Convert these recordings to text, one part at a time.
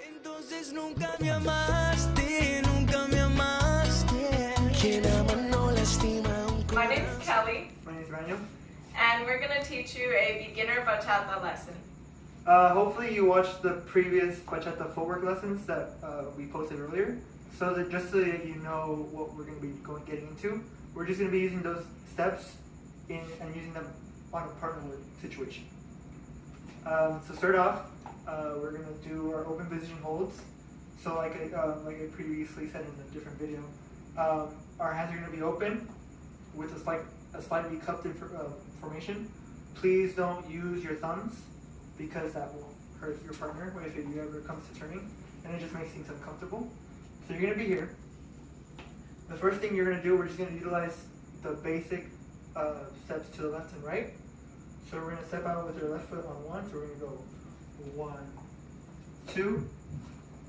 Entonces nunca me amaste, nunca me amaste. Quien ama no lastima. My name is Kelly. My name is Emmanuel. And we're going to teach you a beginner bachata lesson. Hopefully you watched the previous bachata footwork lessons that we posted earlier, so that you know what we're going to be getting into. We're just going to be using those steps and using them on a partner situation. So start off, we're going to do our open position holds. So like I previously said in a different video, our hands are going to be open with a slightly cupped formation. Please don't use your thumbs, because that will hurt your partner if it ever comes to turning, and it just makes things uncomfortable. So you're going to be here. The first thing you're going to do, we're just going to utilize the basic steps to the left and right. So we're going to step out with your left foot on one, so we're going to go 1, 2,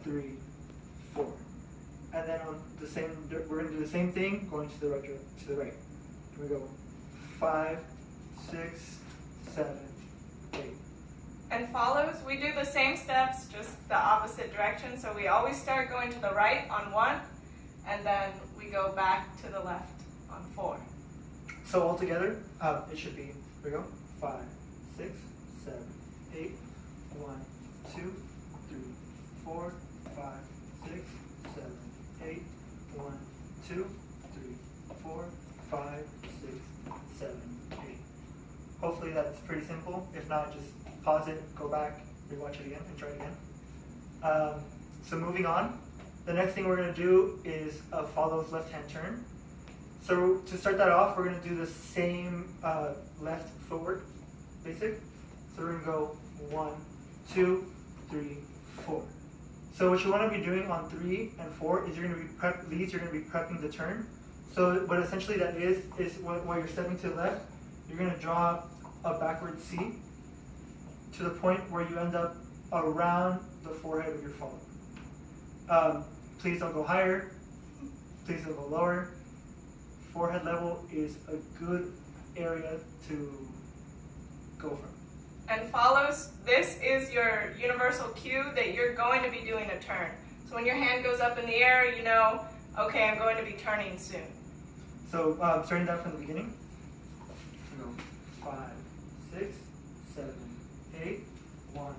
3, 4. And then on the same, we're going to do the same thing going to the right. Here we go. 5, 6, 7, 8. And follows, we do the same steps, just the opposite direction. So we always start going to the right on 1, and then we go back to the left on 4. So altogether, it should be, here we go, 5, 6, 7, 8, 1, 2, 3, 4, 5, 6, 7, 8, 1, 2, 3, 4, 5, 6, 7, 8. Hopefully that's pretty simple. If not, just pause it, go back, rewatch it again, and try it again. So moving on, the next thing we're going to do is a follows left-hand turn. So to start that off, we're going to do the same left footwork, basic. So we're going to go 1, 2, 3, 4. So what you want to be doing on 3 and 4 is you're going to be you're going to be prepping the turn. So what essentially that is while you're stepping to the left, you're going to draw a backward C to the point where you end up around the forehead of your follower. Please don't go higher. Please don't go lower. Forehead level is a good area to go from. And follows, this is your universal cue that you're going to be doing a turn. So when your hand goes up in the air, you know, okay, I'm going to be turning soon. So starting that from the beginning. So 5, 6, 7, 8, 1,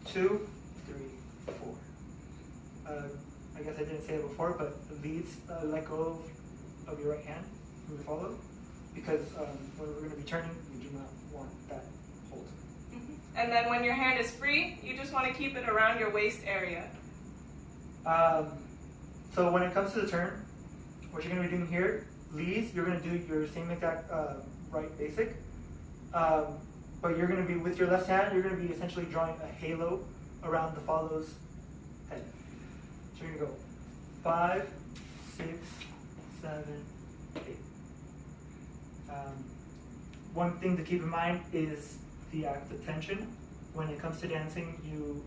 2, 3, 4. I guess I didn't say it before, but leads, let go of your right hand when you follow, because when we're going to be turning, we do not want that hold. Mm-hmm. And then when your hand is free, you just want to keep it around your waist area. So when it comes to the turn, what you're going to be doing here, leads, you're going to do your same exact right basic, but you're going to be, with your left hand, you're going to be essentially drawing a halo around the follow's head. So you're going to go 5, 6, 7, 8. One thing to keep in mind is the tension. When it comes to dancing,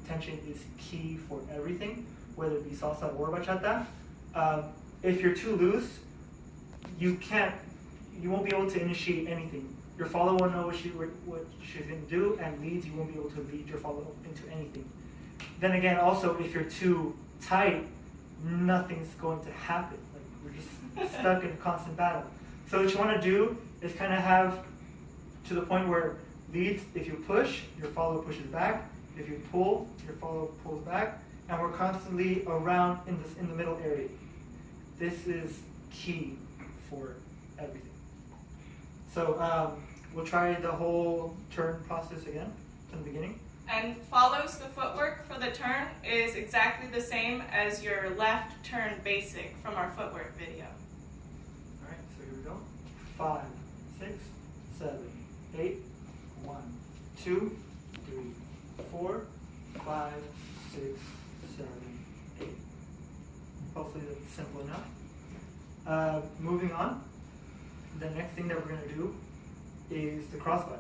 tension is key for everything, whether it be salsa or bachata. If you're too loose, you won't be able to initiate anything. Your follower won't know what she's going to do, and leads, you won't be able to lead your follower into anything. Then again, also, if you're too tight, nothing's going to happen. Like, we're just stuck in a constant battle. So what you want to do is kind of have to the point where leads, if you push, your follower pushes back. If you pull, your follower pulls back, and we're constantly around in the middle area. This is key for everything. So we'll try the whole turn process again from the beginning. And follows, the footwork for the turn is exactly the same as your left turn basic from our footwork video. All right, so here we go. 5, 6, 7, 8, 1, 2, 3, 4, 5, 6, 7, 8. Hopefully that's simple enough. Moving on, the next thing that we're going to do is the crossbody.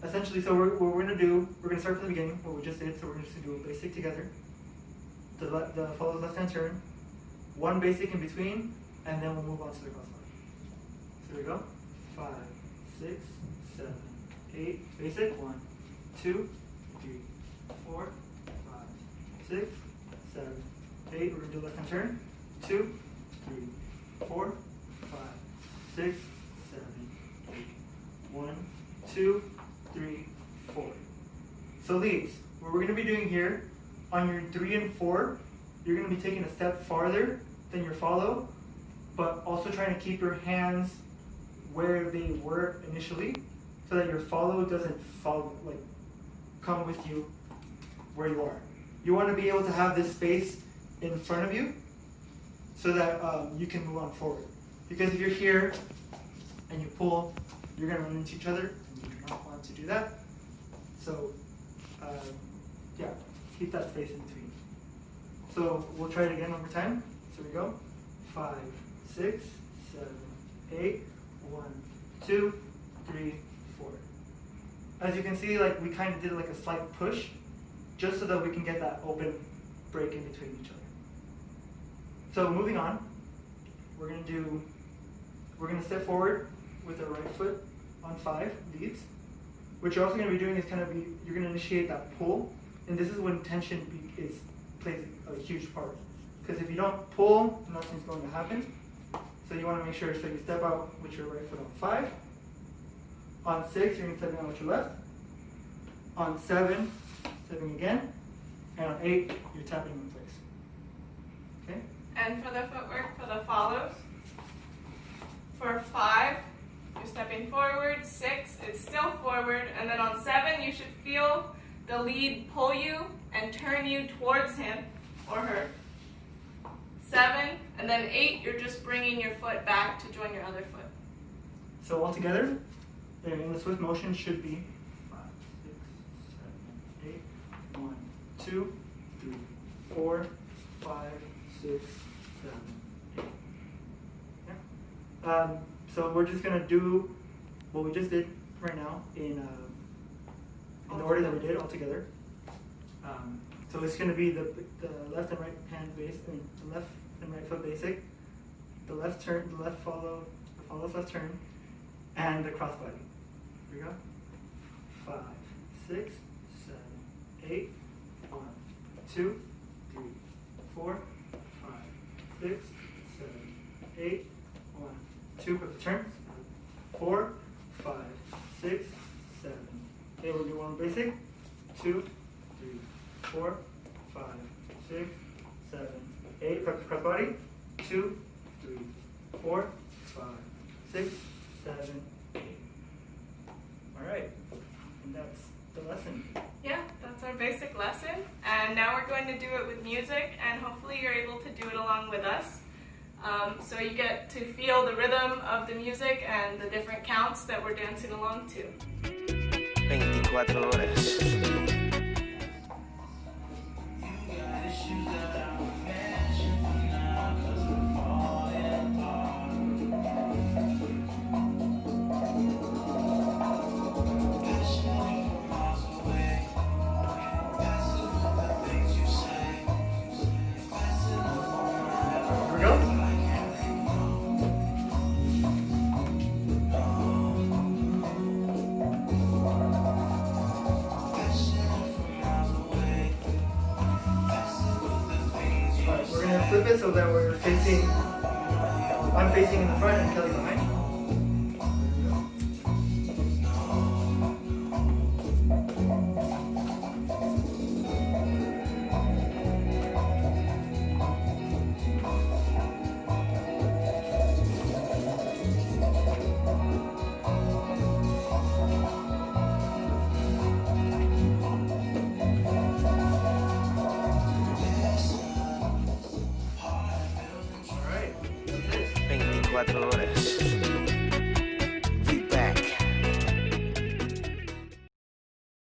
Essentially, so what we're going to start from the beginning, what we just did, so we're just going to do a basic together. The follows left-hand turn, one basic in between, and then we'll move on to the crossbody. So here we go. 5, 6, 7, 8, basic. 1, 2, 3, 4, 5, 6, 7, 8. We're going to do left hand turn. 2, 3, 4, 5, 6, 7, 8. 1, 2, 3, 4. So leads, what we're going to be doing here, on your 3 and 4, you're going to be taking a step farther than your follow, but also trying to keep your hands where they were initially, so that your follow doesn't follow, like, come with you where you are. You want to be able to have this space in front of you, so that you can move on forward. Because if you're here and you pull, you're going to run into each other, and you do not want to do that. So, yeah, keep that space in between. So we'll try it again one more time. So we go. 5, 6, 7, 8. 1, 2, 3, 4. As you can see, like we kind of did like a slight push, just so that we can get that open break in between each other. So moving on, we're gonna step forward with our right foot on 5 leads. What you're also gonna be doing is you're gonna initiate that pull, and this is when tension plays a huge part. Because if you don't pull, nothing's going to happen. So you want to make sure, so you step out with your right foot on 5. On 6, you're going to step out with your left. On 7, stepping again. And on 8, you're tapping in place. Okay? And for the footwork for the follows, for 5, you're stepping forward. 6, it's still forward. And then on 7, you should feel the lead pull you and turn you towards him or her. 7, and then 8, you're just bringing your foot back to join your other foot. So all together, in the swift motion should be 5, 6, 7, 8. 1, 2, 3, 4, 5, 6, 7, 8. Yeah. So we're just gonna do what we just did right now in the order that we did all together. So it's going to be the left and right hand base, the left and right foot basic, the left turn, the left follow, the follows left turn, and the crossbody. Here we go. 5, 6, 7, 8. 1, 2, 3, 4, 5, 6, 7, 8. 1, 2. Quick turn. 4, 5, 6, 7, 8. We'll do one basic. 2, 3, 4, 5, 6, 7, 8. Cross body. 2, 3, 4, 5, 6, 7, 8. All right, and that's the lesson. Yeah, that's our basic lesson. And now we're going to do it with music, and hopefully you're able to do it along with us. So you get to feel the rhythm of the music and the different counts that we're dancing along to. 24 horas. Flip it so that we're facing, I'm facing in the front and Kelly behind. Horas.